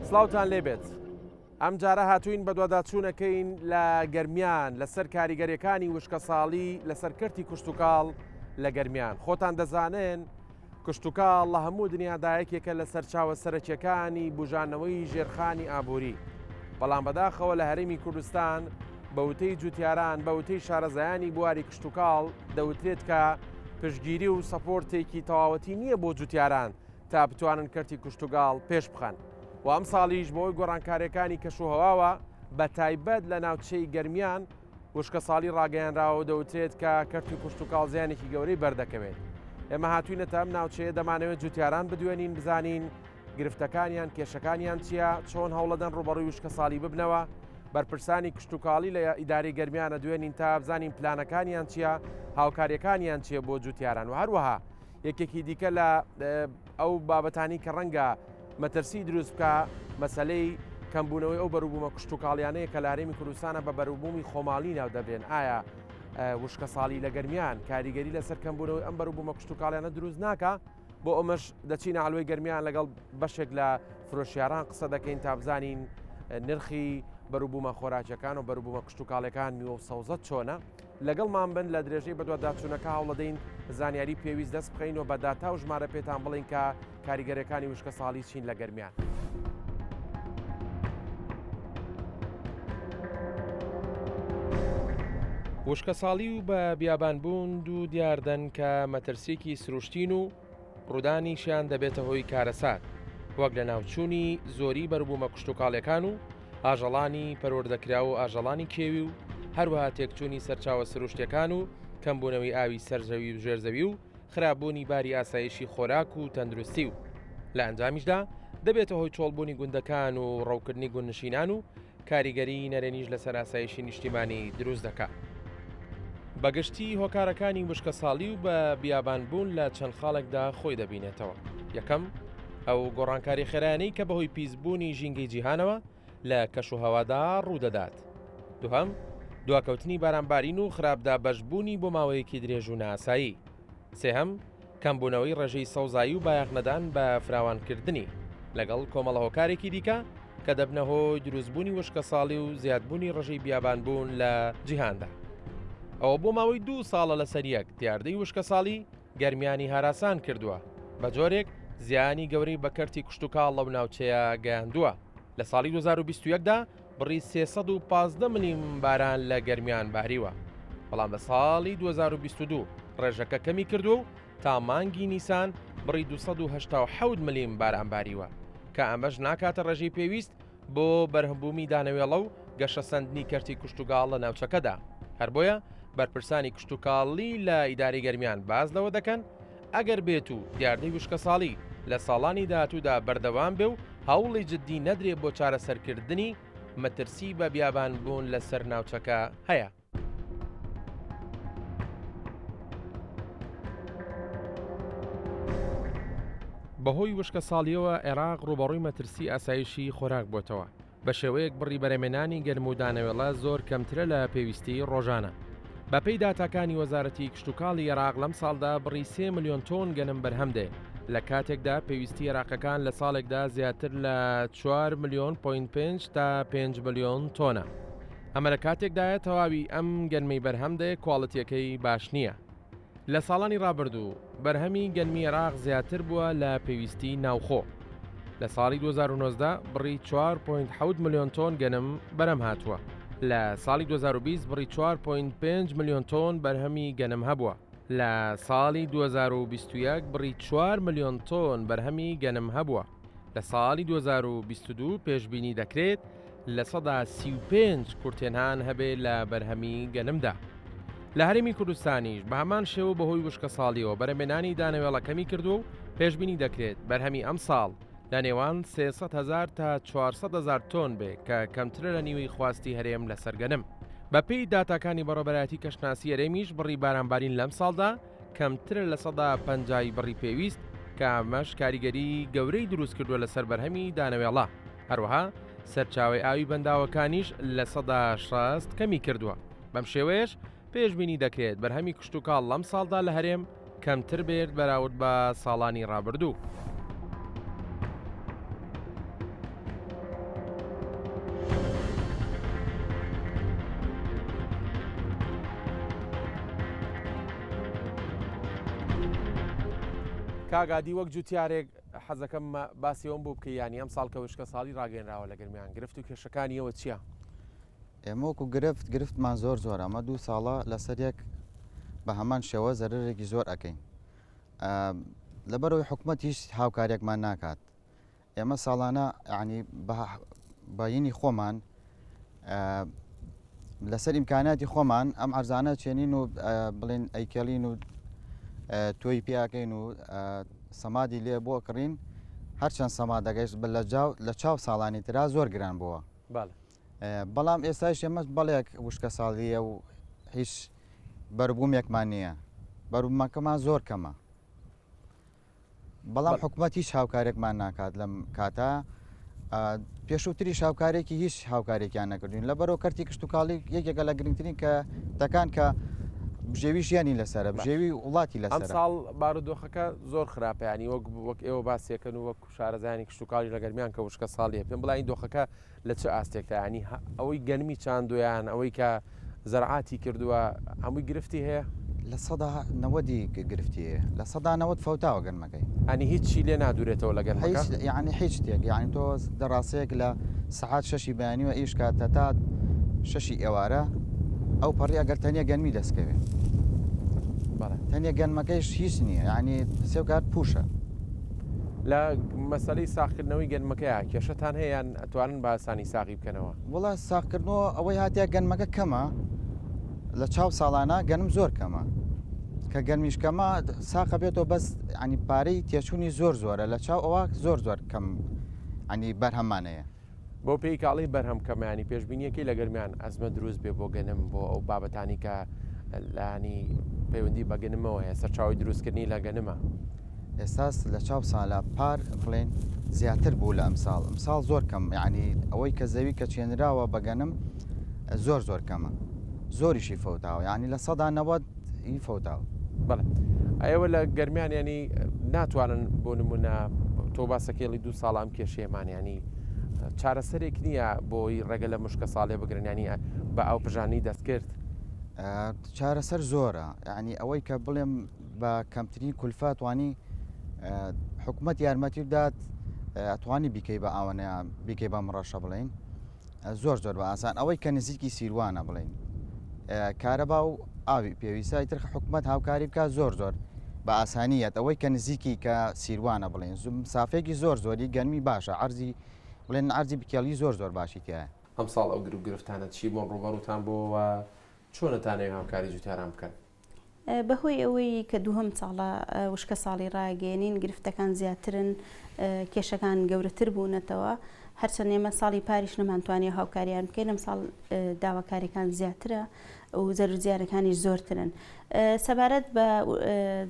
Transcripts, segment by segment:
سڵاوتان لێبێت. ئەم جارە هاتوین بە دوواداچوونەکەین لە گەرمیان لەسەر کاریگەریەکانی وشکە ساڵی لەسەر کردی کشتتوکاڵ لە گەرمیان. خۆتان دەزانن کشتتوکاڵ لە هەموو دنیادایەکێکە لە سەرچاوە سەرەکیەکانی بژانەوەی ژێرخانی ئابووری. بەڵام بەداخەوە لە هەرێمی کوردستان بەوتەی جوتیاران بەوتەی شارەزایانی بواری کشتتوکاڵ دەوترێت کە پشتگیری و سەپۆرتێکی تەواوەتی نییە بۆ جوتیاران تا بتوانن کردی کشتتوکاڵ پێش بخەن. و ئەم ساڵیش بۆی گۆڕانکاریەکانی کەشوهەواوە بە تایبەت لە ناوچەی گەرمیان وشکە ساڵی ڕاگەیاندراوە دەوترێت کە کردی کشتتوکاڵ زیانێکی گەورەی بەردەکەوێت. ئێمە هاتوینەتە ئەم ناوچەیە دەمانەوێت جوتیاران بدوێنین بزانین گرفتەکانیان کێشەکانیان چییە، چۆن هەوڵەدەن ڕوبەڕووی وشکە ساڵی ببنەوە، بەرپرسانی کشتتوکاڵی لە ئیداری گەرمیانە دوێنین تا بزانین پلانەکانیان چییە، هاوکاریەکانیان چییە بۆ جوتیاران. و هەروەها یەکێکی دیکە لە ئەو بابەتانی کە ڕەنگە مەترسی دروست بکە مەسلەی کەمبوونەوەی ئەو بەروبوومە کشتتوکاڵیانەیە کە لە هەرێمی کوردستانە بە بەروبوومی خۆماڵی ناو دەبرێن. ئایا وشکە ساڵی لە گەرمیان کاریگەری لەسەر کەمبوونەوەی ئەم بەروبوومە کشتتوکاڵیانە دروست ناکە؟ بۆ ئەمەش دەچینە ئالوی گەرمیان لەگەڵ بەشێک لە فرۆشیاران قسە دەکەین تا بزانین نرخی بەروبوومە خۆراکیەکان و بەروبوومە کشتتوکاڵەکان میوە و سەوزەت چۆنە. لەگەڵمان بن لە درێژەی بەدواداچوونەکە هەوڵەدەین زانیاری پێویست دەست بخەین و بە داتا و ژمارە پێتان بڵین کە کاریگەرەکانی وشکە ساڵی چین لە گەرمیان. وشکە ساڵی و بە بیابانبوون دوو دیاردەن کە مەترسێکی سروشتین و ڕوودانیشیان دەبێتە هۆی کارەسات، وەک لە ناوچوونی زۆری بەروبوومە کشتتوکاڵەکان و ئاژەڵانی پەروەردەکرا و ئاژەڵانی کێوی و هەروەها تێکچوونی سەرچاوە سروشتەکان و کەمبوونەوەی ئاوی سەرزەوی و ژێرزەوی و خراپبوونی باری ئاسایشی خۆراک و تەندروستی و لە ئەنجامیشدا دەبێتە هۆی چۆڵبوونی گوندەکان و ڕەوکردنی گوندنشینان و کاریگەری نەرێنیش لەسەر ئاسایشی نیشتیمانی دروست دەکات. بەگشتی هۆکارەکانی وشکە ساڵی و بە بیابانبوون لە چەند خاڵێکدا خۆی دەبینێتەوە. یەکەم ئەو گۆڕانکاری خێرایانەی کە بەهۆی پیسبوونی ژینگەی جیهانەوە لە کەشوهەوادا ڕوودەدات. دووهەم دواکەوتنی بارانبارین و خراپدا بەشبوونی بۆ ماوەیەکی درێژ و ناسایی. سێهەم کەمبوونەوەی ڕێژەی سەوزایی و بایەخنەدان بە فراوانکردنی لەگەڵ کۆمەڵە هۆکارێکی دیکە کە دەبنە هۆی دروستبوونی وشکە ساڵی و زیادبوونی ڕێژەی بیابانبوون لە جیهاندا. ئەوە بۆ ماوەی 2 ساڵە لەسەر یەک دیاردەی وشکە ساڵی گەرمیانی هاراسان کردووە، بە جۆرێک زیانی گەورەی بە کەرتی کشتتوکاڵ لەو ناوچەیە گەیاندووە. لە ساڵی 2021دا بڕی 315 ملیم باران لە گەرمیان باریوە، بەڵام لە ساڵی 2022 ڕێژەکە کەمی کردو و تا مانگی نیسان بڕی 287 ملیم باران باریوە، کە ئەمەش ناکاتە ڕێژەی پێویست بۆ بەرهەمبوومی دانەوێڵە و گەشە سەندنی کەرتی کشتتوکاڵ لە ناوچەکەدا. هەر بۆیە بەرپرسانی کشتتوکاڵی لە ئیداری گەرمیان باز لەوە دەکەن ئەگەر بێت و دیاردەی وشکە ساڵی لە ساڵانی داهاتوودا بەردەوام بێ و هەوڵی جددی نەدرێ بۆ چارەسەرکردنی مەترسی بە بیابانبوون لەسەر ناوچەکە هەیە. بەهۆی وشکە ساڵیەوە عێراق ڕوبەڕووی مەترسی ئاسایشی خۆراک بۆتەوە، بە شێوەیەک بڕی بەرەمێنانی گەرم و دانەوێڵە زۆر کەمترە لە پێویستی ڕۆژانە. بەپەی داتاکانی وەزارەتی کشتتوکاڵی عێراق لەم ساڵدا بڕی 3 ملیۆن تۆن گەنم بەرهەمدێ، لە کاتێکدا پێویستی عێراقەکان لە ساڵێکدا زیاتر لە 4 ملیۆن 5 تا 5 ملیۆن تۆنە. ئەمە لە کاتێکدایە تەواوی ئەم گەنمەی بەرهەمدێ کواڵەتیەکەی باش نییە. لە ساڵانی ڕابردوو بەرهەمی گەنمی عێراق زیاتر بووە لە پێویستی ناوخۆ. لە ساڵی 2019 بڕی 4.7 ملیۆن تۆن گەنم بەرهەم هاتووە. لە ساڵی 2020 بڕی 4.5 ملیۆن تۆن بەرهەمی گەنم هەبووە. لە ساڵی 2021 بڕی 4 ملیۆن تۆن بەرهەمی گەنم هەبووە. لە ساڵی 2022 پێشبینی دەکرێت لە 35 کورتێنان هەبێ لە بەرهەمی گەنمدا. لە هەرێمی کوردستانیش بە هەمان شێوە بەهۆی وشکە ساڵیەوە بەرەمێنانی دانەوێڵەکەمی کردو و پێشبینی دەکرێت بەرهەمی ئەم ساڵ لە نێوان 300,000 تا 400,000 تۆن بێ کە کەمترە لە نیوەی خواستی هەرێم لەسەر گەنم. بەپێی داتاکانی بەڕێوەبەرایەتی کەشناسی هەرێمیش بڕی بارانبارین لەم ساڵدا کەمترە لە 150 بڕی پێویست کە ئەمەش کاریگەری گەورەی دروست کردووە لەسەر بەرهەمی دانەوێڵە. هەروەها سەرچاوی ئاوی بەنداوەکانیش لە 160 کەمی کردووە. بەم شێوەیەش پێشبینی دەکرێت بەرهەمی کشتتوکاڵ لەم ساڵدا لە هەرێم کەمتر بێت بەراورد بە ساڵانی ڕابردوو. کاگادی وەک جوتیارێک حەزەکەم باسی ئەوم بوو بکە ینی ئەم ساڵ کە وشکە ساڵی ڕاگەێنراوە لە گەرمیان گرفت و کێشەکانیەوە چییە؟ ئێمە وەکو گرفتمان زۆر ئەمە 2 ساڵە لەسەرێک بە هەمان شێوە زەرێکی زۆر ئەەکەین لەبەرەوەی حکومەت هیچ هاوکارێکمان ناکات ئێمە ساڵانە ینی باینی خۆمان لەسەر ئیمکاناتی خۆمان ئەم عەرزانە چێنین و بڵێن ئەیکەڵین و تۆی پیاکەین و سەمادی لێ بۆ کڕین هەرچەند سەما دەگەیشت لە چاو ساڵانی ترا زۆر گران بووە بەڵام ئێستاش ئێمە بەڵێک وشکە ساڵیە و هیچ بەربوومێکمان نییە بەروبوومەکەمان زۆر کەمە بەڵام حکومەت هیچ هاوکارێکمان ناکات لەم کاتە پێشووتری هاوکارێکی هیچ هاوکارێکیان نەکردوین لەبەرەوە کەرتی کشتتوکاڵی یەکێکە لە گرنگترین کە دەکان کە بژێوی ژیانی لەسرە بژێوی وڵاتی لەسەر ئەم ساڵ بارودۆخەکە زۆر خراپیانی وەک ئێوە باسیەکەن و وەک شارەزانی کشتتوکاڵی لە گەرمیان کە وشکە ساڵیە پێم بڵین دۆخەکە لە چه ئاستێکدا ینی ئەوەی گەنمی چاندۆیان ئەوەی کە زەرعاتی کردووە هەمووی گرفتی هەیە لە سەدا 90 گرفتی لە سەدا 90 فەوتاوە گەنمەکەی ئەنی هیچی لێ نادورێتەوە لە گەنمەکە یعنی هیچ شتێک یعنی تۆ دەڕاستەیەک لە سەعات 6 بەیانیوە ئیش کاتە تا 6 ئێوارە ئەو پەڕی ئەگەر تەنیا گەنمی دەستکەوێت تەنیا گەنمەکەیش هیچ نییە ینی سێوکات پوشە لە مەسەلەی ساختکردنەوەی گەنمەکەیە کێشەتان هەیە یان ئەتوانن باسانی ساغی بکەنەوە وڵا ساختکردنەوە ئەوەی هاتیە گەنمەکە کەمە لە چاو ساڵانە گەنم زۆر کەمە کە گەنمیشکەمە ساقە بێتەوە بەس ینی پارەی تێچوونی زۆرە لە چاو ئەوە زۆر کەم ینی بەرهەمانەیە بۆ پێی کاڵی بەرهەم کەمانی پێشببینیەکەی لە گەرمیان ئەزمە دروست بێ بۆ گەنم بۆ ئەو بابەتانی کە لانی پەیوەندی بە گەنمەوە هەیە سەرچاوی دروستکردنی لە گەنمە ئێستاس لە چاو ساڵە پار بڵێن زیاتر بوو لە ئەمساڵ زۆر کەم ینی ئەوەی کە زەوی کە چێنراوە بە گەنم زۆر کەمە زۆریشی فەوتاوە ینی لە سەدا 90 ئی فەوتاوە بەڵێ ئەوە لە گەرمیان ینی ناتوانن بۆ نمونە تۆ باسەکێڵی 2 ساڵام کێشێمان ینی چارەسەرێک نییە بۆی ڕێگە لە مشکە ساڵێ بگرنیانی بە ئەو پژانی دەستکرد چارەسەر زۆرە ینی ئەوەی کە بڵێم بە کەمترین کولفاتوانی حکوومەت یارمەتی داد ئەتوانی بیکەی بە ئاوانەیە بیکەی بە مڕەشە بڵین زۆر بە ئاسان ئەوەی کە نزیکی سیروانە بڵین کارەبا و ئاوی پێویستای تر حکوومەت هاوکاری بکە زۆر بە ئاسانیەت ئەوەی کە نزیکی کە سیروانە بڵێن سافێکی زۆری گەنمی باشە عەرزی بڵێن عەرزی بکێڵی زۆر باشی تایە ئەم ساڵ ئەو گرفتانە چی بۆ ڕوبەڕوتان بۆەوە چۆنەتانەوە هاوکاری جوتیاران بکەن بەهۆی ئەوەی کە دووهەم ساڵە وشکە ساڵی ڕاگەێنین گرفتەکان زیاترن کێشەکان گەورەتر بوونەتەوە هەرچەند ئێمە ساڵی پاریش نەمانتوانێت هاوکاریان بکەین ئەم ساڵ داواکاریەکان زیاترە و زەرورزیانەکانیش زۆرترن سەبارەت بە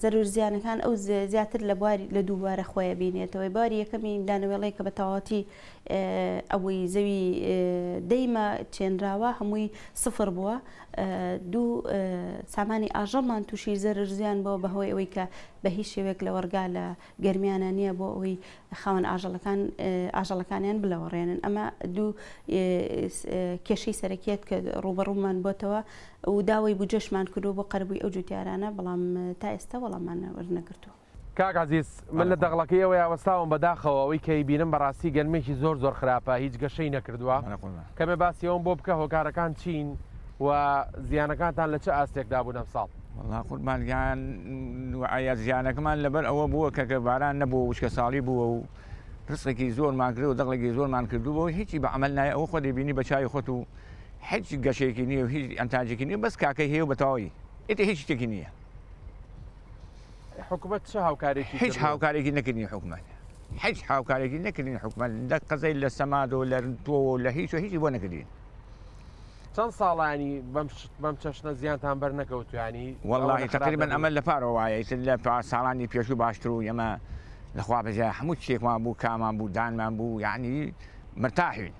زەرورزیانەکان ئەو زیاتر لە دووبارە خۆیە بینێتەوەی باری یەکەمی دانەوێڵەیە کە بە تەواوەتی ئەوەی زەوی دەیمە چێنراوە هەمووی سفر بووە دوو سامانی ئاژەڵمان تووشی زەرورزیان بۆ بەهۆی ئەوەی کە بە هیچ شێوێک لە وەرگا لە گەرمیانە نییە بۆ ئەوەی خاوەن ئاژەڵەکانیان بلەوەڕێنن ئەمە دوو کێشەی سەرەکیت کە ڕوبەڕوومان بۆتەوە و داوای بجەشمان کردو بۆ قەربووی ئەو جوتیارانە بەڵام تا ئێستا وەڵامان وەرنەگرتووە کاک عەزیز من لە دەغڵەکەیەوە یاوەستاوم بەداخەوە ئەوەی کەی بینم بەڕاستی گەنمێکی زۆر خراپە هیچ گەشەی نەکردووە کەمێ باسیەوەم بۆ بکە هۆکارەکان چین و زیانەکانتان لە چه ئاستێکدا بوون ئەم ساڵ والله قوربانگیان ئایا زیانەکەمان لەبەر ئەوە بووە کە باران نەبووە وشکە ساڵی بووە و ڕستێکی زۆرمان کرد و دەغڵێکی زۆرمان کردووە هیچی بە عمل نایە ئەوە خۆ دەبینی بە چای خۆت و هیچ گەشێکی نییە و هیچ ئەنتاجێکی نییە بەس کاکەی هەیە و بەتەواوی ئێتە هیچ شتێکی نییە حکوومەت چه هاوکارێکی هیچ هاوکارێکی نەکردنی حکوومەت هیچ هاوکارێکی نەکردین حکوومەت لە قەزەی لە سەماد و لە تۆ لە هیچی بۆ نەکردین چەند ساڵانی بەم چەشنە زیانتان بەر نەکەوتوانی والله تقریبا ئەمە لە پارەوە وایە لە ساڵانی پێشوو باشتر و ئێمە لەخوا بەجێ هەموو شتێکمان بوو کامان بوو دانمان بوو یعنی مرتاحین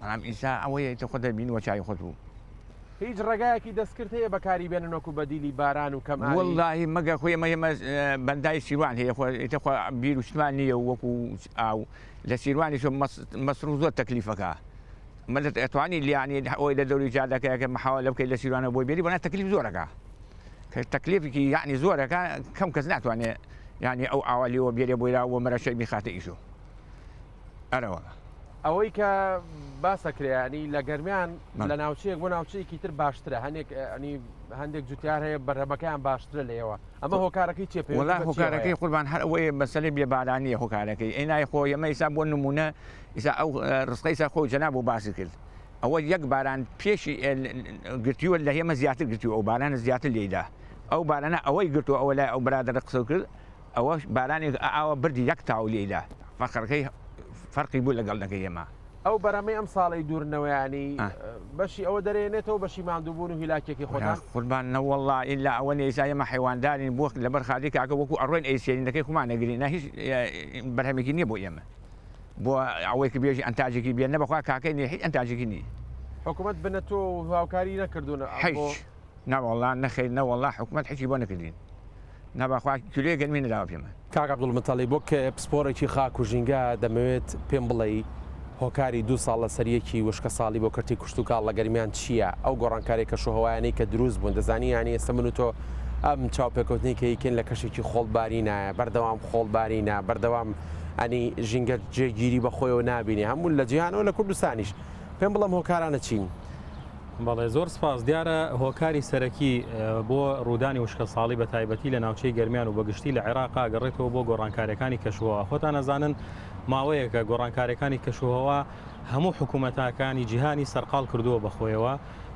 بەڵام ئینسا ئەوەیە خۆ دەبین وە چای خۆت بوو هیچ ڕێگایەکی دەستکرد هەیە بەکاری بێننەوەکو بەدیلی باران و کەم والله مەگە خۆی ئەمە بەندای سیروان هەیە خۆ بیر وشتمان نییە و وەکو ئاو لە سیروانی مەسرو زۆر تەکلیفەکە ئەتوانی لیانی ئەوی لە دەوری جادەکەیەکە محاوە لە بکەیت لە سیروانە بۆی بێری بۆ تەکلیف زۆرەکە کە تەکلیفێکی یعنی زۆرەکە کەم کەس ناتوانێت يعني ئەو ئاوالیەوە بێرێ بۆیراوە مەرەشەی میخاتە ئیشۆ ئەرەوە ئەوەی کە باسەکرێنی لە گەرمیان لە ناوچەیەک بۆ ناوچەیەکی تر باشترە هەندێک جوتیار هەیە بەرهەمەکەیان باشترە لێەوە ئەمە هۆکارەکەی چێ پێ وڵا هۆکارەکەی قوربان هەر ئەوەیە مەسەلەی بێبارانیە هۆکارەکەی ئەینای خۆ ئەمە ئیسا بۆ نمونە ئیسا ئەو ڕستەیسا خۆ جەناب بۆ باسی کرد ئەوە یەک باران پێشی گرتیوە لە هێمە زیاتر گرتیوە ئەو بارانە زیاتر لێدا ئەو بارانە ئەوەی گرتووە ئەوە لای ئەو برادەرە قسە کرد ئەوە بارانێک ئاوە بردی یەک تاو لێدا فەقەکەی فەرقی بوو لەگەڵ دەکەی ئێمە ئەو بەرەمەی ئەم ساڵی دوورنەوەیانی بەشی ئەوە دەرێنێتەوە بەشی ماندووبوون و هیلاکێکی خۆتان قوربان نەوەڵڵا ئیلا ئەوە نێسا ئێمە حیواندارین بۆ لەبەر خاتی کاکە وەکو ئەڕۆین ئەیسێنینەکەی خۆمانەگرین هیچ بەرهەمێکی نییە بۆ ئێمە بۆ ئەوەیکە بێژی ئەنتاجێکی بێن نەبخوا کاکەی نیە هیچ ئەنتاجێکی نییە حکوومەت بنەتۆ هاوکاری نەکردوون هیچ ناوەڵڵا نەخیر نەوەڵڵا حکوومەت هیچی بۆ نەکردین نابخوا کلێ گەرمی نەداوە پێمە کاک عەبدوڵمەتەڵی بۆ کە پسپۆرێکی خاک و ژینگە دەمەوێت پێم بڵێ هۆکاری 2 ساڵ لە سەریەکی وشکە ساڵی بۆ کردی کوشت و کاڵ لە گەرمیان چییە ئەو گۆڕانکارێک کە شوهەوایانەی کە دروست بوون دەزانی ینی ئێستا من و تۆ ئەم چاوپێکوتنی کە یکن لە کەشێکی خۆڵبارینە بەردەوام خۆڵبارینە بەردەوام ئەنی ژینگە جێگیری بەخۆیەوە نبینێ هەموو لە جیهانەوە لە کوردستانیش پێم بڵم هۆکارانە چین بەڵێ زۆر سپاس دیارە هۆکاری سەرەکی بۆ ڕوودانی وشکە ساڵی بە تایبەتی لە ناوچەی گەرمیان و بەگشتی لە عێراقا گەڕێتەوە بۆ گۆڕانکارەکانی کەشوهەوا خۆتان نەزانن ماوەیەکە گۆڕانکارەکانی کەشوهەوا هەموو حکوومەتەکانی جیهانی سەرقاڵ کردووە بەخۆیەوە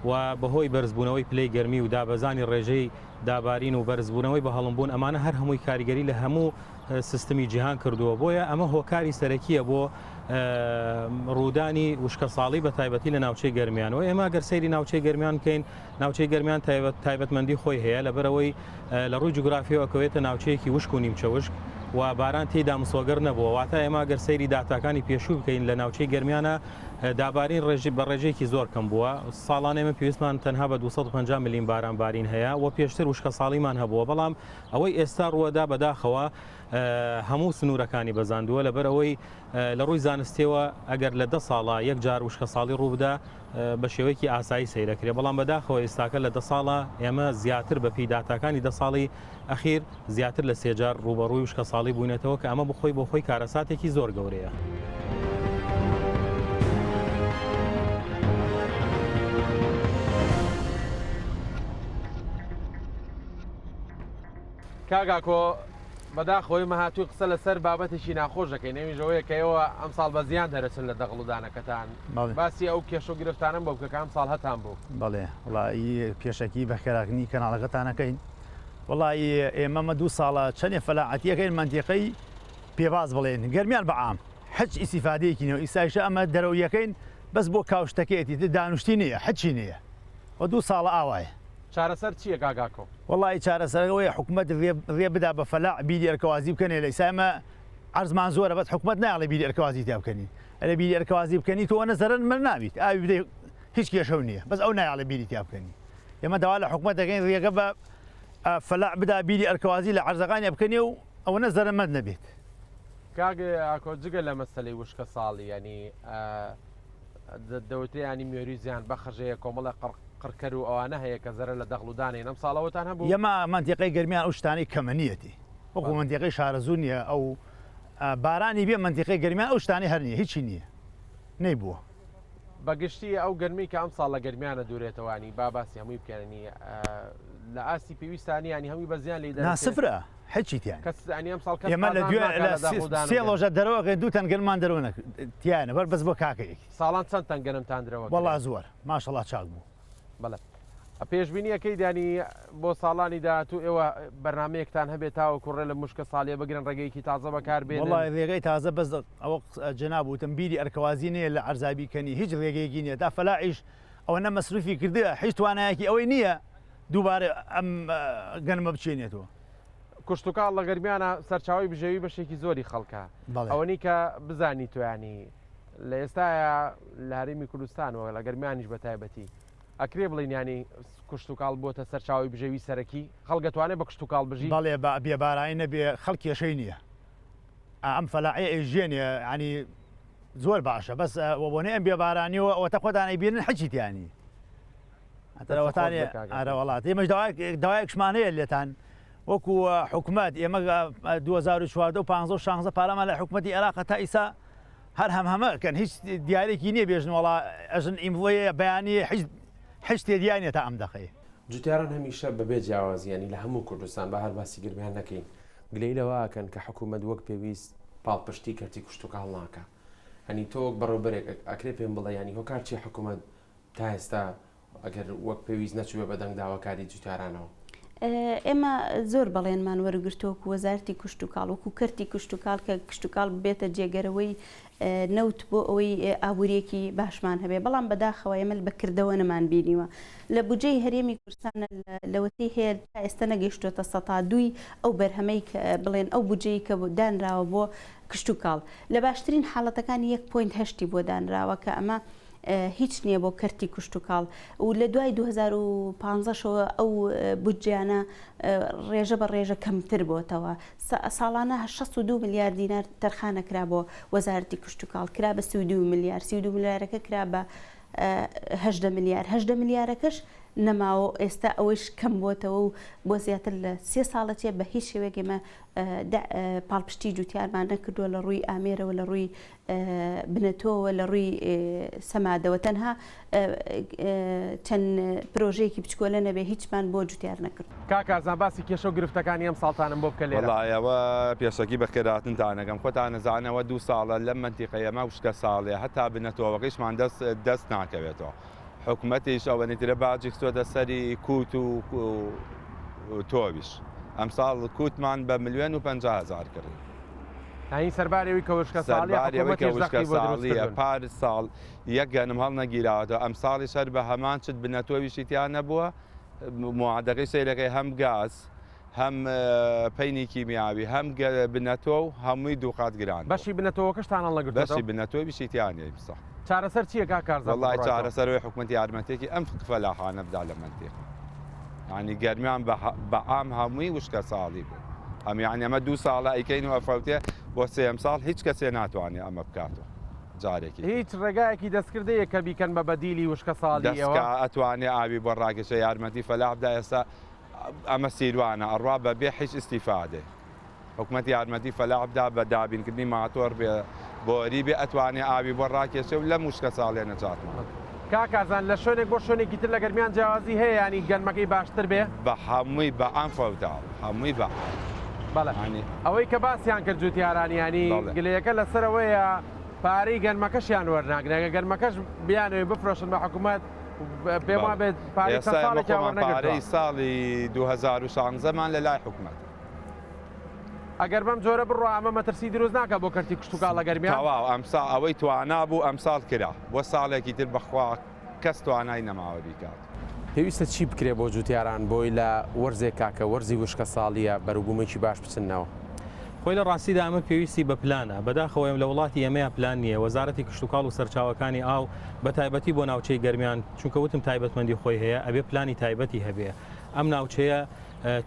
و بەهۆی بەرزبوونەوەی پلەی گەرمی و دابەزانی ڕێژەی دابارین و بەرزبوونەوەی بە هەڵمبوون ئەمانە هەر هەمووی کاریگەری لە هەموو سیستمی جیهان کردووە بۆیە ئەمە هۆکاری سەرەکیە بۆ ڕوودانی وشکە ساڵی بە تایبەتی لە ناوچەی گەرمیانەوە ئێمە گەر سەیری ناوچەی گەرمیان بکەین ناوچەی گەرمیان تایبەتمەندی خۆی هەیە لەبەرەوەی لە ڕووی جوگرافیەوە کەوێتە ناوچەیەکی وشک و نیمچەوشک و باران تێدا مسۆگەر نەبووە واتە ئێمە گەر سەیری داتاکانی پێشوو بکەین لە ناوچەی گەرمیانە دابارین بە ڕێژێکی زۆر کەم بووە ساڵان ئێمە پێویستمان تەنها بە 250 میلیم باران بارین هەیە و پێشتر وشکە ساڵیمان هەبووە بەڵام ئەوەی ئێستا ڕووەدا بەداخەوە هەموو سنوورەکانی بەزاندووە لەبەر ئەوەی لە ڕووی زانستیەوە ئەگەر لە 10 ساڵە یەک جار وشکە ساڵی ڕووبدا بە شێوەیەکی ئاسایی سەیرەکرێ بەڵام بەداخەوە ئێستاکە لە 10 ساڵە ئێمە زیاتر بە پێیداتاکانی 10 ساڵی ئەخیر زیاتر لە 3 جار ڕوبەڕووی وشکە ساڵی بوونێتەوە کە ئەمە بخۆی بۆ خۆی کارەساتێکی زۆر گەورەیە. کاگاکۆ بەداخۆی مەهاتووی قسە لەسەر بابەتێکی ناخۆشەکەی نەویژەوەیە کەەوە ئەم ساڵ بە زیان دەرەچن لە دەغڵودانەکەتان باسی ئەو کێش و گرفتانم بۆ بکەکە ئەم ساڵ هەتان بوو بەڵێ وڵی پێشەکی بەخێراکنی کەناڵەکەتانەکەین وڵی ئێمەمە 2 ساڵە چەندێ فەلاعەتیەکەین منتیقەی پێباز بڵێن گەرمیان بەعام هیچ ئیسیفادەیەکینەوە ئیسایشە ئەمە دەرەویەکەین بەس بۆ کاوشتەکەیەتی دانوشتی نییە هەچی نییە و 2 ساڵە ئاوایە چارەسەر چییە کاگاکۆ وڵی چارەسەرەوەی حکوومەت ڕێ بدا بە فەلاع بیری ئەرکەوازی بکەنێ لە ئیسامە ئەرزمان زۆرە بەس حکوومەت ناڵێ بیری ئەرکەوازی تا بکەنی ئەلە بیری ئەرکەوازی بکەنی تۆ نەزەرن من نابیت ئاوی بدەی هیچ کێشە نییە بەس ئەو نایڵێ بیری تا بکەنی ئێمە داوا لە حکوومەت دەکەین ڕێگە بە فەلاع بدا بیری ئەرکەوازی لە عەرزەکانی بکەنی و ئەوە نەزەرمەند نەبێت کاگە ئاکۆ جگە لە مەسەلەی وشکە ساڵی ینی دەوتریانی میێری زیان بەخەژەیە کۆمەڵە قڕکەر و ئەوانە هەیە کە زەرە لە دەغڵودانێن ئەم ساڵەوەتان هەبوو ئێمە منتیقەی گەرمیان ئەو شتانی کەمەنیەتی وەکو منتیقەی شارەزوو نییە ئەو بارانی بێ منتیقەی گەرمیان ئەو شتانی هەر نییە هیچی نییە نەیبووە بەگشتی ئەو گەرمی کە ئەم ساڵ لە گەرمیانە دوورێتەوەنی باسی هەمووی بکەنی لە ئاسی پێویستانی ینی هەمووی بەزیان لێ ناسفرە هیچیتیان ئێمە لە سێ ڕۆژە دەرەوە دووتەن گەرمان دەرەوە تیانە بەر بەس بۆ کاکەیەکی ساڵان چەندتان گەرمتان درەوە وەڵا زۆر ماشەڵڵا چاک بوو بەڵێ پێشبینیەکەی دانی بۆ ساڵانی داهاتوو ئێوە بەرنمەیەکتان هەبێت تاوە کوڕێ لە مشکە ساڵیە بگرن ڕێگەیەکی تازە بەکاربێن وڵای ڕێگەی تازە بەس ئەوە جەنابوتم بیری ئەرکەوازی نییە لە ئەرزابیکەنی هیچ ڕێگەیەکی نییە تا فەلاعیش ئەوە نە مەسروفی کردووە هیچ توانایەکی ئەوەی نییە دووبارە ئەم گەنمە بچێنێتەوە کوشتتوکاڵ لە گەرمیانە سەرچاوی بژێوی بەشێکی زۆری خەڵکە ئەوەنی کە بزانی توانی لە ئێستاە لە هەرێمی کوردستانەوە لە گەرمیانیش بە تایبەتی ئەکرێ بڵین ینی کوشتتوکاڵ بۆتە سەرچاوی بژێوی سەرەکی خەڵگەتوانێت بە کوشتتوکاڵ بژی بەڵێ بێبارایی نەبێ خەڵکیێشەی نییە ئەم فەلاعی ئێژێنێ ینی زۆر باشە بەس بۆنێ ئەم بێبارانیەوە ئەوەتە خۆدانەی بێنن حەچیتیانی ئەتەوەتانی ئارە وڵات ئێمەش داوایەکشمانەیە لێتان وەکو حکومت ئێمە 2014 و 15 پارەمان لە حکوومەتی عێراق تا ئیسا هەر هەمەکەن هیچ دیارێکی نییە بێژن وڵا ئەژن ئیمڤۆیە بەیانی هیچ تێدیانە تا ئەم دەخەیە. جوتیاران هەمیشە بەبێ جیاوازیانی لە هەموو کوردستان بە هەر باسی گرمیان نەکەین گلەی لەوەکەن کە حکوومەت وەک پێویست پاڵپشتی کەرتی کوشت و کاڵ ناکە. هەنی تۆ بەڕێوبەرێک ئەکرێ پێم بڵێ ینی هۆکار چی حکوومەت تا ئێستا ئەگەر وەک پێویست نەچووە بەدەنگ داواکاری جوتیارانەوە. ئێمە زۆر بەڵێنمان وەرگرتووەکو وەزارەتی کوشت و کاڵ وەکو کەرتی کوشت و کاڵ کە کشت و کاڵ بێتە جێگەرەوەی نەوت بۆ ئەوەی ئابوووریەکی باشمان هەبێ بەڵام بەداخەوە ئێمە بەکردەوە نەمان بینیوە لە بودجەی هەرێمی کوردستان لەوەتی هەیە تا ئێستا نەگەیشتوتە 102 ئەو بەرهەمەی بڵێن ئەو بودجەی کە دانراوە بۆ کشت و کاڵ لە باشترین حاڵەتەکانی 1.8 بۆ دانراوە کە ئەمە هیچ نییە بۆ کەرتی کوشت و کاڵ و لە دوای 2015ەوە ئەو بودجیانە ڕێژە بە ڕێژە کەمتر بۆتەوە ساڵانە 62 میلیارد دینار تەرخانەکرا بۆ وەزارەتی کوشت و کاڵ کرا بە 32 میلیارد 32 میلیارەکە کرا بە 18 میلیارد 18 میلیارەکەش نەماوە ئێستا ئەوەش کەم بۆتەوە و بۆ زیاتر لە 3 ساڵەتێ بە هیچ شێوەیەک ئێمە پاڵپشتی جوتیارمان نەکردووە لە ڕووی ئامێرەوە لە ڕووی بنەتۆوە لە ڕووی سەمادەوە تەنها چەند پرۆژەیەکی بچکۆلە نەبێ هیچمان بۆ جوتیار نەکرد. کاکارزان باسی کێشە و گرفتەکانی ئەم ساڵتانم بۆ بکە لێرە. وڵایەوە پێشەکی بەکەراتنتانەکەم خۆتان نەزانەوە 2 ساڵە لەم منتیقەیەمە وشکە ساڵێ هەتا بنەتۆوەکەیشمان دەست ناکەوێتەوە. حکوومەتیش ئەوەنیترە باجی خستۆتە سەری کووت و تۆویش ئەم ساڵ کووتمان بە 1,050,000 کرد. این سەربارەوەی کە وشکە ساڵیە پار ساڵ یەک گەنم هەڵ نەگیراوەتەوە ئەم ساڵی شەر بە هەمان چت بنەتۆویشی تیان نەبووە موعدەکەی سەیرەکەی هەم گاز هەم پەینی کیمیاوی هەم بنەتۆ و هەمووی دووقات گران بەشی بنەتۆوەکەشتان هەڵنەگرت بەشی بنەتۆویشی تیانە بسە چارەسەر چییە کاکارزان؟ وڵای چارەسەرەوەی حکوومەتی یارمەتێکی ئەم فەلاحانە بدا لە منتیق ینی گەرمیان بە ئام هەمووی وشکە ساڵی بوو ئەم یعنی ئەمە 2 ساڵە ئەیکەین و ئەفەوتێ بۆ 3 ساڵ هیچ کەسێ ناتوانێت ئەمە بکاتەوە جارێکی هیچ ڕێگایەکی دەستکردەیە کە بیکەن بە بەدیلی وشکە ساڵی ئەوە ئەتوانێت ئاوی بۆ ڕاکێشە یارمەتی فەلاح بدا ئێستا ئەمە سیروانە ئەڕوا بەبێ هیچ ئیسیفادێ حکوومەتی یارمەتی فەلاح بدا بە دابینکردنی ماتۆر بێ بۆری بێ ئەتوانێت ئاوی بۆ ڕاکێشە و لە موشکە ساڵێ نەجاتمان. کاکارزان لە شوێنێک بۆ شوێنێکی تر لە گەرمیان جیاوازی هەیە ینی گەرمەکەی باشتر بێ بە هەمووی بە ئەم فەوتا هەمووی بە بەڵێ ئەوەی کە باسییان کرد جوتیارانی ینی گلەیەکە لەسەرەوەیە پارەی گەرمەکەشیان وەرناگرێگە گەرمەکەش بیانەوەی بفرۆشن بە حکوومەت پێم وا بێت پارەی ساڵی 2016مان لە لای حکوومەت ئەگەر بەم جۆرە بڕۆ ئەمە مەترسی دروست ناکە بۆ کەرتی کوشت و کاڵ لە گەرمیان تەواو ئەمسا ئەوەی توانا بوو ئەمساڵ کرا بۆ ساڵێکی تر بەخوا کەس توانای نەماوە بیکات. پێویستە چی بکرێ بۆ جوتیاران بۆی لە وەرزێک کاکە وەرزی وشکە ساڵیە بەروبوومێکی باش بچنەوە؟ خۆی لە ڕاستیدا ئەمە پێویستی بە پلانە بەداخەوە ئێمە لە وڵاتی ئێمەیە پلان نییە وەزارەتی کشت و کاڵ و سەرچاوەکانی ئاو بە تایبەتی بۆ ناوچەی گەرمیان چونکە وتم تایبەتمەندی خۆی هەیە ئەبێ پلانی تایبەتی هەبێ ئەم ناوچەیە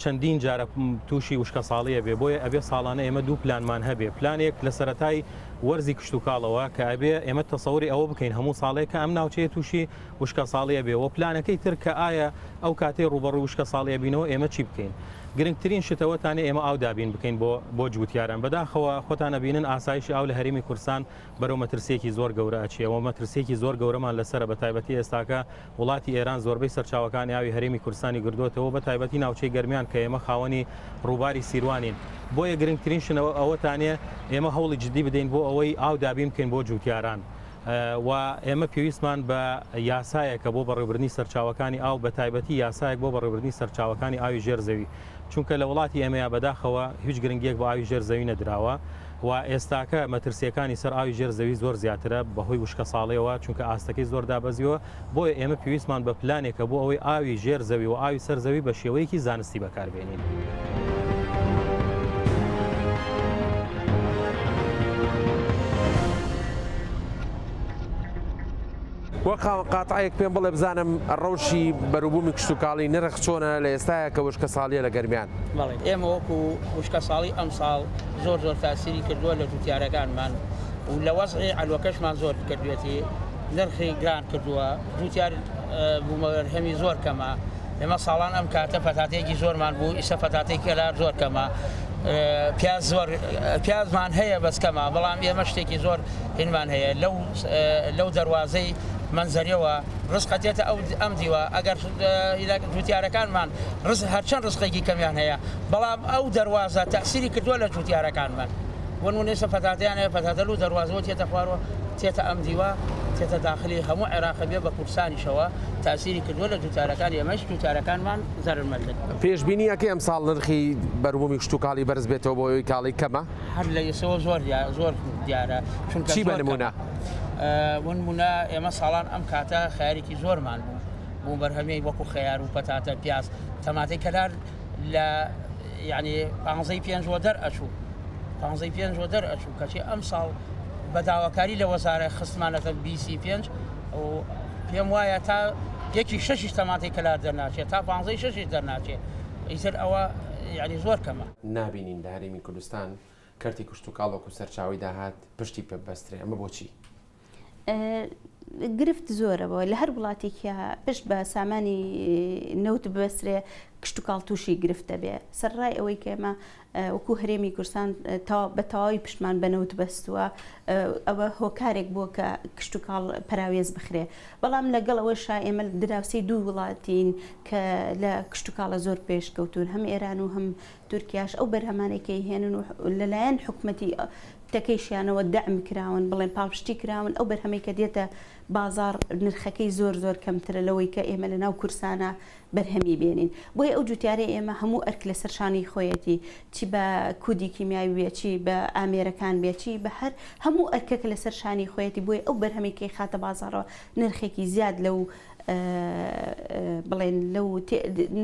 چەندین جارە تووشی وشکە ساڵیە بێ بۆیە ئەبێ ساڵانە ئێمە 2 پلانمان هەبێ پلانێک لە سەرەتای وەرزی کشت و کاڵەوە کە ئەبێ ئێمە تەسەوری ئەوە بکەین هەموو ساڵێک کە ئەم ناوچەیە تووشی وشکە ساڵیە بێ و پلانەکەی تر کە ئایا ئەو کاتێ ڕوبەڕووی وشکە ساڵیە بینەوە ئێمە چی بکەین گرنگترین شتەوەتانێ ئێمە ئاو دابین بکەین بۆ جووتیاران بەداخەوە خۆتانە بینن ئاسایشی ئاو لە هەرێمی کوردستان بەرەو مەترسێکی زۆر گەورە ئەچێەوە مەترسێکی زۆر گەورەمان لەسرە بە تایبەتی ئێستاکە وڵاتی ئێران زۆربەی سەرچاوەکانی ئاوی هەرێمی کوردستانی گردوتەوە بە تایبەتی ناوچەی گەرمیان کە ئێمە خاوەنی ڕووباری سیروانین بۆیە گرنگترین شنەوە ئەوەتانێ ئێمە هەوڵی جدی بدەین بۆ ئەوەی ئاو دابین بکەین بۆ جووتیاران و ئێمە پێویستمان بە یاسایەکە بۆ بەڕێوەبردنی سەرچاوەکانی ئاو بە تایبەتی یاسایەک بۆ بەڕێوەبردنی سەرچاوەکانی ئاوی ژێرزەوی چونکە لە وڵاتی ئێمەیە بەداخەوە هیچ گرنگیەک بە ئاوی ژێرزەوی نەدراوە و ئێستاکە مەترسیەکانی سەر ئاوی ژێرزەوی زۆر زیاترە بەهۆی وشکە ساڵیەوە چونکە ئاستەکەی زۆر دابەزیەوە بۆیە ئێمە پێویستمان بە پلانێکە بۆ ئەوەی ئاوی ژێرزەوی و ئاوی سەرزەوی بە شێوەیەکی زانستی بەکاربێنین. وەخ قاتعەیەک پێم بڵێ بزانم ڕەوشی بەروبوومی کشت و کاڵی نرخ چۆنە لە ئێستاە کە وشکە ساڵیە لە گەرمیان؟ بەڵێ ئێمە وەکو وشکە ساڵی ئەم ساڵ زۆر تاسیری کردووە لە جوتیارەکانمان و لە وەزعی ئەلوەکەشمان زۆر کردوێتی نرخی گران کردووە جوتیار بوومەرهەمی زۆر کەمە ئێمە ساڵان ئەم کاتە فەتاتێکی زۆرمان بوو ئیسە فەتاتێکی کەلار زۆر کەمە پیازمان هەیە بەسکەمە بەڵام ئێمە شتێکی زۆر هینمان هەیە لەو دەواازەی منزەریەوە ڕزقەتێتە ئەم دیوە ئەگەر جوتیارەکانمان هەرچەند ڕزقێکی کەمیان هەیە بەڵام ئەو دەواازە تەسیری کردووە لە جوتیارەکانمان ونێسە فەتاتیانەیە فەتاتەل و دەواازەوە تێتە خوارەوە تێتە ئەم دیوە تێتە داخلی هەموو عێراقە بێ بە کورسانیشەوە تاسیری کردووە لە جوتارەکان ئێمەش جوتارەکانمان زەرمەلێت پێشبینیەکە ئەم ساڵ نرخی بەروبوومی کشتتوکاڵی بەرز بێتەوە بۆ ئەوی کاڵی کەمە هەر لە ئێسەوە زۆر دیارە چی بەنمونە ونمونە ئێمە ساڵان ئەم کاتە خیارێکی زۆرمان بوو بەرهەمەی وەکو خەیار و پەتاتە پیاز تەماتەی کەلار لە یعنی 5 دەرئەچوو 5 دەرئەچوو کەچی ئەم ساڵ بەداواکاری لە وەزارە خستمانەتە 25 و پێم وایە تا یەکی 6 تەماتی کەلار دەرناچێت تا 5 دەرناچێت ئیتر ئەوە یعنی زۆر کەمە نابینین لە هەرێمی کوردستان کەرتی کشتتوکاڵ وەکو سەرچاوی داهات پشتی پێ بەسترێ ئەمە بۆچی؟ گرفت زۆرەوە لە هەر وڵاتێکە پشت بە سامانی نەوت ببەسرێ کشتتوکاڵ تووشی گرفتە بێ سەرڕای ئەوەی کێمە وەکو هەرێمی کوردستان بە تەواوی پشتمان بەنەوت بەستووە ئەوە هۆکارێک بووە کە کشتتوکاڵ پراوێز بخرێ بەڵام لەگەڵ ئەوەشا ئێمە دراوسی دوو وڵاتین کە لە کشتتوکاڵە زۆر پێشکەوتون هەم ئێران و هەم تورکیاش ئەو بەرهەمانێکی هێنن و لەلایەن حکوومەتی تەکەیشیانەوە دەعم کراون بڵێن پاڵپشتی کراون ئەو بەرهەمەی کە دێتە بازار نرخەکەی زۆر کەمترە لەوەی کە ئێمە لە ناو کورسانە بەرهەمی بێنین بۆیە ئەو جوتیارەی ئێمە هەموو ئەرک لە سەرشانی خۆیەتی چی بە کودی کیمیاوی بێ چی بە ئامێرەکان بێ چی بە هەر هەموو ئەرکەکە لە سەرشانی خۆیەتی بۆیە ئەو بەرهەمێکی خاتە بازارەوە نرخێکی زیاد لەو بڵێن لەو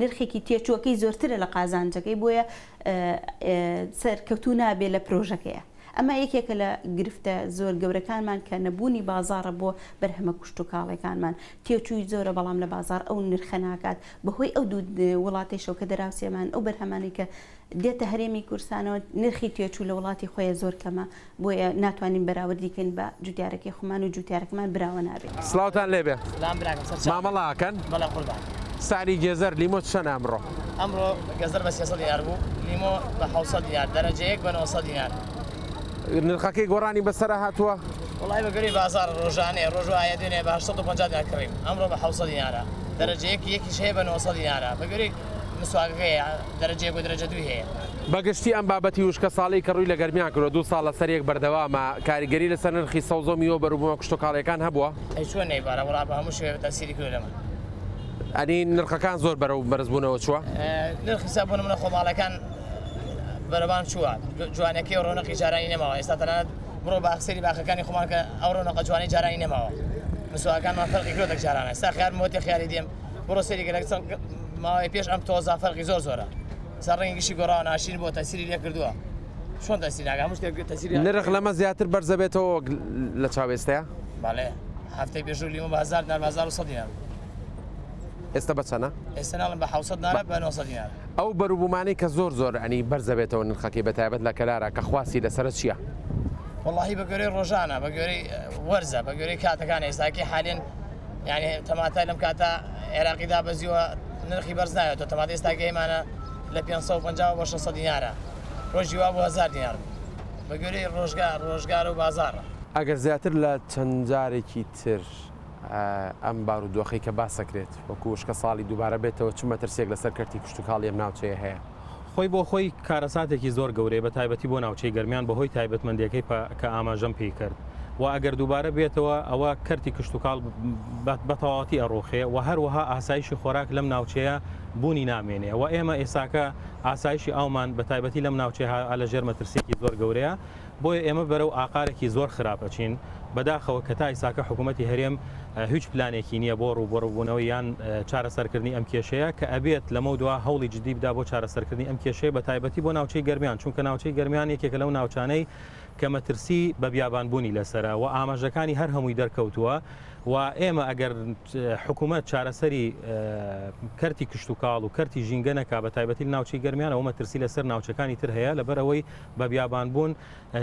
نرخێکی تێچووەکەی زۆرترە لە قازانجەکەی بۆیە سەرکەوتوو نابێ لە پرۆژەکەیە ئەمە یەکێکە لە گرفتە زۆر گەورەکانمان کە نەبوونی بازارە بۆ بەرهەمە کشتتوکاڵەکانمان تێچووی زۆرە بەڵام لە بازار ئەو نرخە ناکات بەهۆی ئەو دوو وڵاتی شەوکە دەراوسێمان ئەو بەرهەمانی کە دێتە هەرێمی کورسانەوە نرخی تێچوو لە وڵاتی خۆیە زۆر کەمە بۆیە ناتوانین بەراوردیکەین بە جوتیارەکەی خۆمان و جوتیارەکەمان براوە نابێت. سلااوتان لێبێ مامەڵاکەن ساری گێزەر لیمۆ چەند ئەمڕۆ گەزەر بە 300 دیار بوو لیمۆ بە 700 دیار دەرەجەیەک بە 900 دیار نرخەکەی گۆڕانی بەسەر هاتووە وڵای بەگەری بازار ڕۆژانەیە ڕۆژوایە دوێنێ بە 850 دیار کڕیم ئەمڕۆ بە 700 دیارە دەرەجەیەکی یەکیش هەیە بە 900 دیارە بەگەری مسواگەکەی دەرەجەیەک و دەرەجە دوی هەیە بەگشتی ئەم بابەتی وشکە ساڵی کە ڕووی لە گەرمیان کردو 2 ساڵ لە سەرێک بەردەوامە کاریگەری لەسەر نرخی سەوزۆ میوە بەروبوومە کشتتوکاڵەکان هەبووە ئەی چۆن نەیبارە وڵا بە هەموو شوێ تەسیری کرد لەمە ئەنی نرخەکان زۆر بەرەو بەرزبوونەوە چووە نرخی سابوون منە خۆماڵەکان بەرەبان چووە جوانەکەی و ڕۆنەقی جارانی نەماوە ئێستا تەنانەت بڕۆ باخسەری باخەکانی خۆمان کە ئەو ڕۆنەقە جوانی جارانی نەماوە مسواکانمان فەرقی کرۆتێک جارانە ئێستا خیار مۆتی خیاری دێم بڕۆ سەری گەلێک ماوەی پێش ئەم تۆزا فەرقی زۆرە سەرڕێنگیشی گۆڕاوە ناشین بۆ تەسیری لێ کردووە چۆن تەسیری ناکە هەموو شتێک تەسیری نرخ لەمە زیاتر بەرزە بێتەوە لە چاوێستەیە بەڵێ هەفتەی پێشوو لیمۆ بە 1000 دینار بە 1100 دینار ئێستا بە چەنە؟ ئێستا ناڵم بە 700 دینار بە 900 دینار ئەو بەروبوومانەی کە زۆر ئەنی بەرزە بێتەوە نرخەکەی بەتایبەت لە کەلارە کە خواستی لەسەرە چییە؟ واللهی بە گوێرەی ڕۆژانە بە گوێرەی وەرزە بە گوێرەی کاتەکان ئێستاکی حالێن یعنی تەماتای لەم کاتە عێراقیدا بەزیوە نرخی بەرز نایەتەوە تەماتای ئێستاکە ئێمانە لە 550 بۆ 600 دینارە ڕۆژی وا بۆ 1000 دینار بە گوێرەی ڕۆژگار و بازارە ئەگەر زیاتر لە چەند جارێکی تر ئەم بارودۆخی کە باسەکرێت وەکو وشکە ساڵی دووبارە بێتەوە چ مەترسێک لەسەر کەرتی کشتتوکاڵی ئەم ناوچەیە هەیە خۆی بۆ خۆی کارەساتێکی زۆر گەورەیە بە تایبەتی بۆ ناوچەی گەرمیان بەهۆی تایبەتمەندیەکەی کە ئاماژەم پێی کرد و ئەگەر دووبارە بێتەوە ئەوە کەرتی کشتتوکاڵ بە تەواوەتی ئەڕۆخێ و هەروەها ئاسایشی خۆراک لەم ناوچەیە بوونی نامێنێ و ئێمە ئێساکە ئاسایشی ئاومان بە تایبەتی لەم ناوچەیە لە ژێر مەترسێکی زۆر گەورەیە بۆیە ئێمە بەرەو ئاقارێکی زۆر خراپەچین بەداخەوە کە تا ئیساکە حکوومەتی هەرێم هیچ پلانێکی نییە بۆ ڕووبەڕووبوونەوەی یان چارەسەرکردنی ئەم کێشەیە کە ئەبێت لەمە دووە هەوڵی جدی بدا بۆ چارەسەرکردنی ئەم کێشەیە بە تایبەتی بۆ ناوچەی گەرمیان چونکە ناوچەی گەرمیان یەکێکە لەو ناوچانەی کە مەترسی بە بیابانبوونی لەسرە و ئاماژەکانی هەر هەمووی دەرکەوتووە و ئێمە ئەگەر حکوومەت چارەسەری کەرتی کشتتوکاڵ و کەرتی ژینگەنەکە بە تایبەتی ناوچەی گەرمیان ئەوە مەترسی لەسەر ناوچەکانی تر هەیە لەبەرەوەی بە بیابانبوون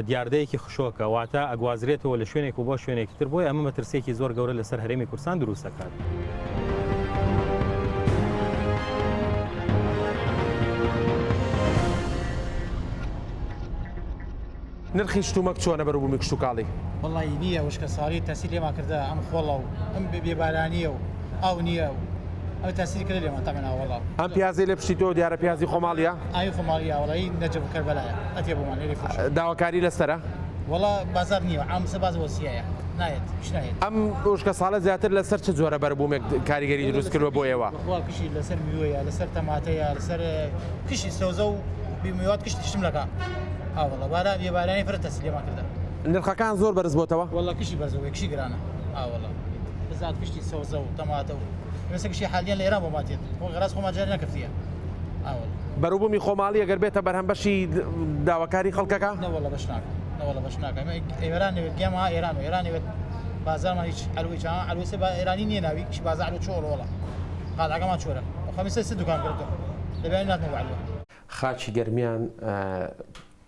دیاردەیەکی خشۆکە واتە ئەگوازرێتەوە لە شوێنێک و بۆ شوێنێکی تر بۆی ئەمە مەترسێکی زۆر گەورە لەسەر هەرێمی کوردستان دروستەکات. نرخی شتومەک چۆنە بەروبوومی کشتتوکاڵی وڵی نییە وشکە ساڵی تەسی لێما کردە ئەم خۆڵە و ئەم بێبارانیە و ئەو نییە و ئەو تەسیری کرد لێمە تەمەناوەڵام ئەم پیازی لێ پشتی تۆ دیارە پیازی خۆماڵیە ئاوی خۆماڵی وڵی نەجب کەربەلایە ئەتێ بۆمان لێ داواکاری لەسرە وڵا بازار نییە ئامسە باز وەسیایە نایێت شنایێت ئەم وشکە ساڵە زیاتر لەسەر چ جۆرە بەربوومێک کاریگەری دروست کردوە بۆ ئێوە کشی لەسەر میوەیە لەسەر تەماتەیە لەسەر کشی سەوزە و بیمیوات کشتی شتم لەکە ئاوڵە باران بێبارانی فرە تەسی لێما کردە نرخەکان زۆر بەرز بۆتەوە وڵا کشی بەرزەوەی کشی گرانە ئاوڵە بزات کشتی سەوزە و تەماتە و مەسە کشی حالیان لە ئێران بۆ ماتێت بۆ غەراز خۆمان جاری نەکردیە بەروبوومی خۆماڵی ئەگەر بێتە بەرهەم بەشی داواکاری خەڵکەکە نەوەڵە بەش ناکە نەوەڵە بەش ناکە ئێران نوێت گێمە ئێران و ئێرانوێت بازارمان هیچ ئەلوی چا ئەلوسێ بە ئێرانی نییە ناوی کشی بازار و چۆڵەوەڵە قادەکەمان چۆرە خەمیسە سێ دوکان کردەوە دەبیان ناتمە علوە خاچی گەرمیان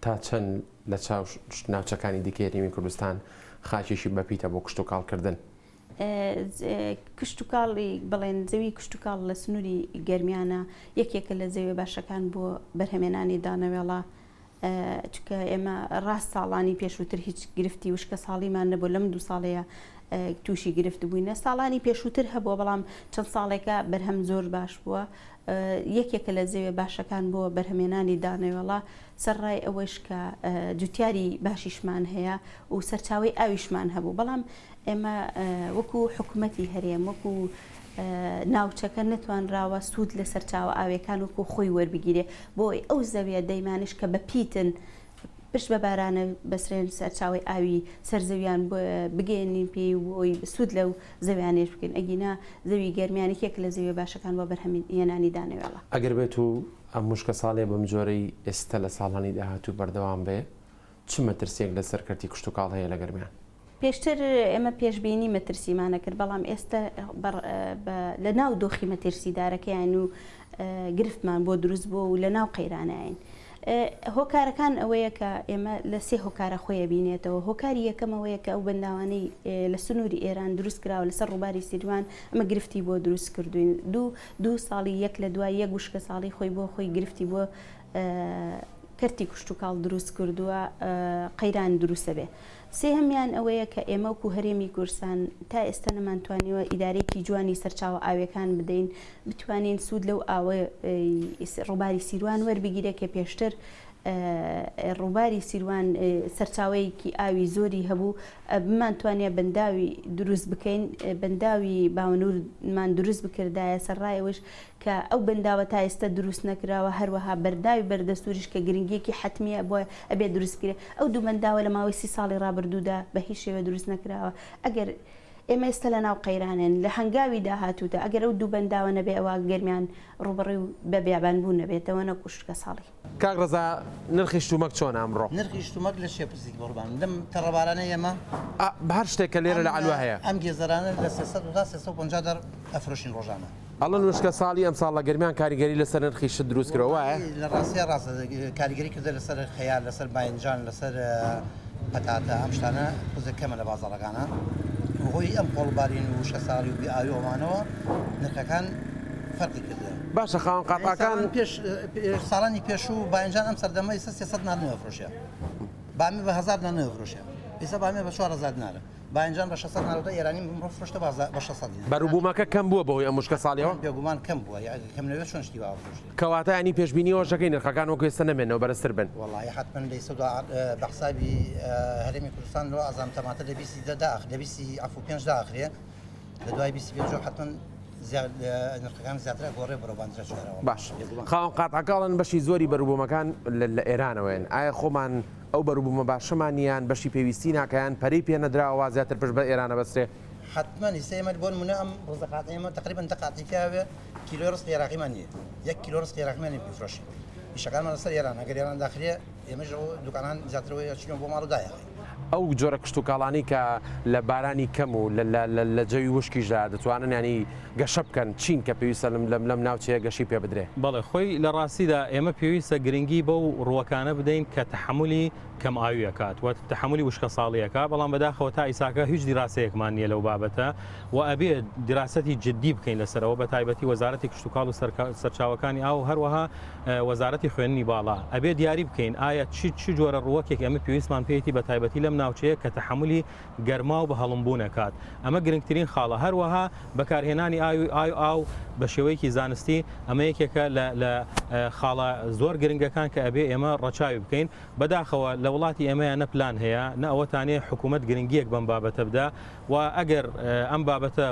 تا چەند لە چاو ناوچەکانی دیکەێریمی کوردستان خاچێکی بەپیتە بۆ کشتتوکاڵکردن کشتتوکاڵی بڵێن زەوی کشتتوکاڵ لە سنووری گەرمیانە یەکێکە لە زەوێ باشەکان بۆ بەرهەمێنانی دانەوێڵە چکە ئێمە ڕاست ساڵانی پێشووتر هیچ گرفتی وشکە ساڵیمان نەبوو لەم 2 ساڵەیە تووشی گرفت بووینە ساڵانی پێشووتر هەبووە بەڵام چەند ساڵێکە بەرهەم زۆر باش بووە یەکێکە لە زەوێ باشەکان بۆ بەرهەمێنانی دانەوێڵە سەرڕای ئەوەش کە جوتیاری باشیشمان هەیە و سەرچاوی ئاویشمان هەبوو بەڵام ئێمە وەکو حکوومەتی هەرێم وەکو ناوچەکە نتوانراوە سوود لە سەرچاوە ئاوەکان وەکو خۆی وەربگیرێ بۆی ئەو زەویە دەیمانش کە بەپیتن پشت بە بارانە بەسرێن سەرچاوی ئاوی سەرزەویان بگەێنین پێی بۆی سوود لەو زەویانێش بکەین ئەگینا زەوی گەرمیانێکێک لە زەوی باشەکان بۆ بەرهەمهێنانی دانەوێڵە ئەگەر بێت و ئەم مشکە ساڵێ بەم جۆرەی ئێستا لە ساڵانی داهاتوو بەردەوام بێ چ مەترسێک لە سەرکەرتی کشتتوکاڵ هەیە لە گەرمیان پێشتر ئێمە پێشبینی مەترسیمانە کرد بەڵام ئێستا لە ناو دۆخی مەترسیدارەکەیان و گرفتمان بۆ دروست بووە و لە ناو قەیرانایین هۆکارەکان ئەوەیە کە ئێمە لە سێ هۆکارە خۆیە بینێتەوە هۆکاری یەکەمەوەیە کە ئەو بەنداوانەی لە سنووری ئێران دروست کراوە لەسەر ڕووباری سیروان ئەمە گرفتی بۆ دروست کردوین دوو ساڵی یەک لە دوای یەک وشکە ساڵی خۆی بۆ خۆی گرفتی بۆ کەرتی کشتتوکاڵ دروست کردووە قەیران دروستە بێ سێهەمیان ئەوەیە کە ئێمە وەکو هەرێمی کورسان تا ئێستا نەمانتوانیوە ئیدارێکی جوانی سەرچاوە ئاوەکان بدەین بتوانین سوود لەو ئاوە ڕووباری سیروان وەربگیرێت کە پێشتر ڕووباری سیروان سەرچاوەیەکی ئاوی زۆری هەبوو بمانتوانێت بەنداوی دروست بکەین بەنداوی باونورمان دروست بکردایە سەرڕایەوەش کە ئەو بەنداوە تا ئێستا دروست نەکراوە هەروەها بەرداوی بەردەستوریش کە گرنگیەکی حتمیە بۆ ئەبێ دروستکرێت ئەو دوو بەنداوە لە ماوەی 30 ساڵی ڕابردوودا بە هیچ شێوە دروست نەکراوە ئەگەر ئێمە ئێستا لە ناو قەیرانێن لە هەنگاوی داهاتوودا ئەگەر ئەو دوو بەنداوە نەبێ ئەوە گەرمیان ڕوبڕی و بە بیابانبوو نەبێتەوە نەکوشتکە ساڵی کاک ڕەزا نرخی شتومەک چۆن ئەمڕۆ نرخی شتومەک لە شێ پرسیک بڕبان دەم تەڕەبارانە ئێمە بە هەر شتێک کە لێرە لە علوە هەیە ئەم گێزەرانە لە 350 دەر ئەفرۆشین ڕۆژانە ئەڵەن وشکە ساڵی ئەم ساڵ لە گەرمیان کاریگەری لەسەر نرخی شت دروست کرەوە وایە لە ڕاستیە ڕاستە کاریگەری کردە لەسەر خەیار لەسەر باینجان لەسەر پەتاتە ئەم شتانە قوزە کەمە لە بازاڕەکانە هۆی ئەم قۆڵبارین و وشکە ساڵی و بیئاویەوەمانەوە نرخەکان فەرقی کردە باشە خاوەن قاتاکان ساڵانی پێش و باینجان ئەم سەردەمە ئێستا 300 نانەوە فرۆشە بامی بە 1000 نانەوە فرۆشە ئێستا بامی بە 4000 نارە باینجان بە 600 نارەوە ئێرانی مرۆ فرۆشتە بە 600 بەروبوومەکە کەم بووە بەهۆی ئەم مشکە ساڵیەوە بێگومان کەم بووە کەم نەوێت چۆن شتی وا فرۆشت کەواتە ینی پێشبینیەوە شەکەی نرخەکان وەکو ئێستا نەمێنەوە بەرزتر بن وڵی حتمما لە ئێستا بە حسابی هەرێمی کوردستان لەوە ئازام تەماتە لە 25 داخرێ لە دوای 25 حتمما نرخەکان زیاتر گۆڕێ بەرەوباندرە چوارەوە باش خاوەن قاتعاکاڵن بەشی زۆری بەروبوومەکان لە ئێرانەوەن ئایا خۆمان ئەو بەروبوومە باشەمانیان بەشی پێویستی ناکەیان پەرەی پێ نەدراوە زیاتر پشت بە ئێرانە بەستێ حتمما ئێمە بۆ نمونە ئەم ڕۆزەقاتەمە تقریبا تەقاتیکاوێ کیلۆ ڕستی عێراقیمان نییە 1 کیلۆ ڕستی عێراقیمان بیفرۆشین ئیشەکانمان لەسەر ئێران ئەگەر ئێران داخرێ ئێمەش دوکانان زیاترەوەی چیۆن بۆ ماڵ و دایەخی ئەو جۆرە کشت و کاڵانی کە لە بارانی کەم و لە جەوی وشکیژدا دەتوانن ینی گەشە بکەن چین کە پێویستە لەم ناوچەیە گەشی پێ بدرێ. بەڵێ خۆی لە ڕاستیدا ئێمە پێویستە گرنگی بەو ڕووەکانە بدەین کە تحملی کەم ئاویەکات و تحملی وشکە ساڵیەکە، بەڵام بەداخەوە تا ئیساکە هیچ دیراسەیەکمان نییە لەو بابەتە و ئەبێ دیراسەتی جددی بکەین لەسەرەوە بە تایبەتی وەزارەتی کشتتوکاڵ و سەرچاوەکانی ئاو هەروەها وەزارەتی خوێندنی باڵا ئەبێ دیاری بکەین ئایا چی جۆرە ڕووەکێک ئەمە پێویستمان پێیەتی بە تایبەتی لەم ناوچەیە کە تحملی گەرما و بە هەڵمبوونەکات. ئەمە گرنگترین خاڵە. هەروەها بەکارهێنانی ئاو بە شێوەیەکی زانستی ئەمە یەکێکە لە خاڵە زۆر گرنگەکان کە ئەبێ ئێمە ڕەچاوی بکەین. بەداخەوە لە وڵاتی ئێمەیە نە پلان هەیە نە ئەوەتانێ حکوومەت گرنگیەک بەم بابەتە بدا و ئەگەر ئەم بابەتە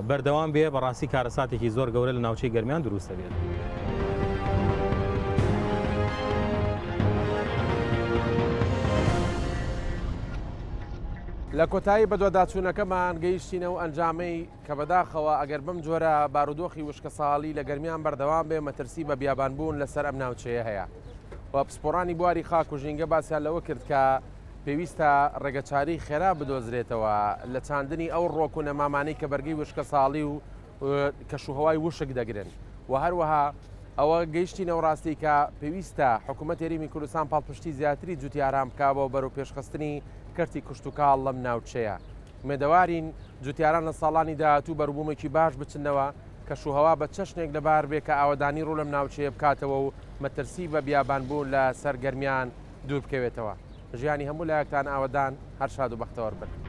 بەردەوام بێ بەڕاستی کارەساتێکی زۆر گەورە لە ناوچەی گەرمیان دروستە بێت. لە کۆتایی بەدواداچوونەکەمان گەیشتینەوە ئەنجامەی کە بەداخەوە ئەگەر بەم جۆرە بارودۆخی وشکە ساڵی لە گەرمیان بەردەوام بێ مەترسی بە بیابانبوون لەسەر ئەم ناوچەیە هەیە و پسپۆرانی بواری خاک و ژینگە باسییان لەوە کرد کە پێویستە ڕێگەچاری خێرا بدۆزرێتەوە لە چاندنی ئەو ڕۆک و نەمامانەی کە بەرگەی وشکە ساڵی و کەشوهەوای وشک دەگرن و هەروەها ئەوە گەیشتی نەوڕاستی کە پێویستە حکوومەت هێرمی کوردستان پاڵپشتی زیاتری جوتیاران بکاوە بەرەو پێشخستنی کەرتی کشت و کاڵ لەم ناوچەیە. مێدەوارین جوتیاران لە ساڵانی داهاتوو بەروبوومێکی باش بچنەوە کەشوهەوا بە چەشنێک لەبار بێ کە ئاوەدانی ڕوو لەم ناوچەیە بکاتەوە و مەترسی بە بیابانبوون لە سەر گەرمیان دوور بکەوێتەوە. ژیانی هەموو لایەکتان ئاوەدان هەر شاد و بەختەوەر بن.